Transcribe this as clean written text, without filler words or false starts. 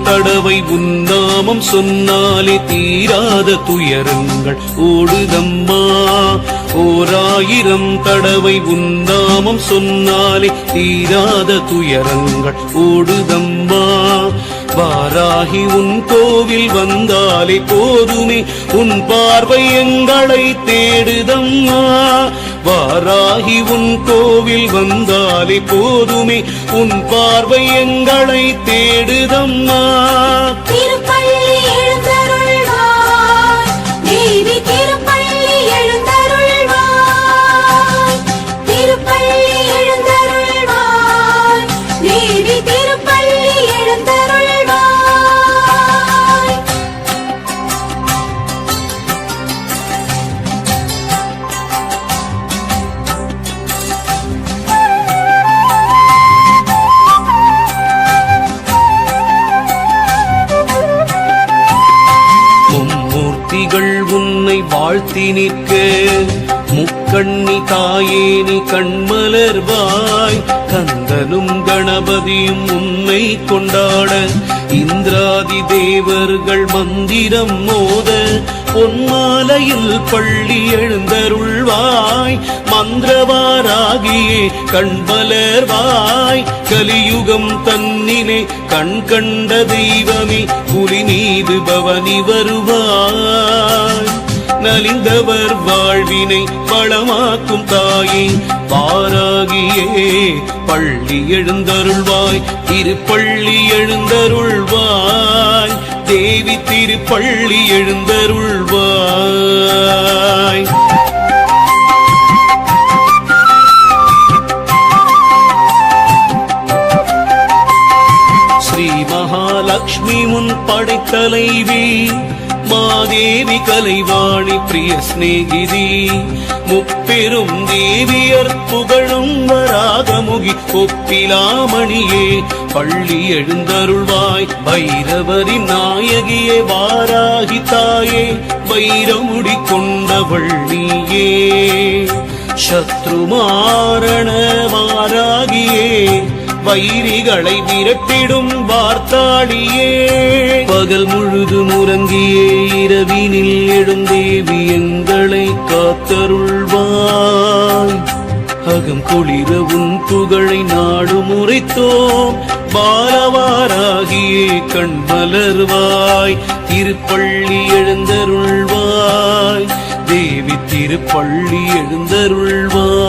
தடவை உன்னாமம் சொன்னாலே தீராத துயரங்கள் ஓடுதம்மா. 1000 தடவை உன்னாமம் சொன்னாலே தீராத துயரங்கள் ஓடுதம்மா. வாராகி உன் கோவில் வந்தாலே போதுமே உன் பார்வை எங்களை தேடுதம்மா. வாராகி உன் கோவில் வந்தாலே போதுமே உன் பார்வை எங்களை தேடுதம்மா. திருப்பள்ளி எழுந்தருள்வாய் தேவி, திருப்பள்ளி எழுந்தருள்வாய், திருப்பள்ளி எழுந்தருள்வாய் தேவி, திருப்பள்ளி எழுந்தருள்வாய். உன்னை வாழ்த்தி நிற்க முக்கண்ணி தாயே நீ கண்மலர்வாய். கந்தனும் கணபதியும் உன்னை கொண்டாட இந்திராதி தேவர்கள் மந்திரம் மோத பொன்மாலையில் பள்ளி எழுந்தருள்வாய். மந்திரவாராகியே கண்மலர்வாய். கலியுகம் தன்னிலே கண் கண்ட தெய்வமே புலி மீது பவனி வருவாய். நலிந்தவர் வாழ்வினை வளமாக்கும் தாயே வாராகியே பள்ளி எழுந்தருள்வாய். திருப்பள்ளி எழுந்தருள்வாய் தேவி, திருப்பள்ளி எழுந்தருள்வாய். ஸ்ரீ மகாலட்சுமி முன் படைத்தலைவி மாதேவி கலைவாணி பிரிய ஸ்நேகிதி. முப்பெரும் தேவியர் புகழும் வராகமுகி ஒப்பிலாமணியே பள்ளி எழுந்தருள்வாய். பைரவரின் நாயகியே வாராகி தாயே வைரமுடி கொண்டவள் நீயே. சத்ருமாரண வாராகியே வைரிகளை விரட்டிடும் வார்த்தாடியே. பகல் முழுதும் உறங்கியே இரவினில் எழுந்தேவி எங்களை காத்தருள்வாய். அகம் குளிர உன் புகழை நாடு முறைத்தோம். பாலவாராகியே கண்மலர்வாய். திருப்பள்ளி எழுந்தருள்வாய் தேவி, திருப்பள்ளி எழுந்தருள்வாய்.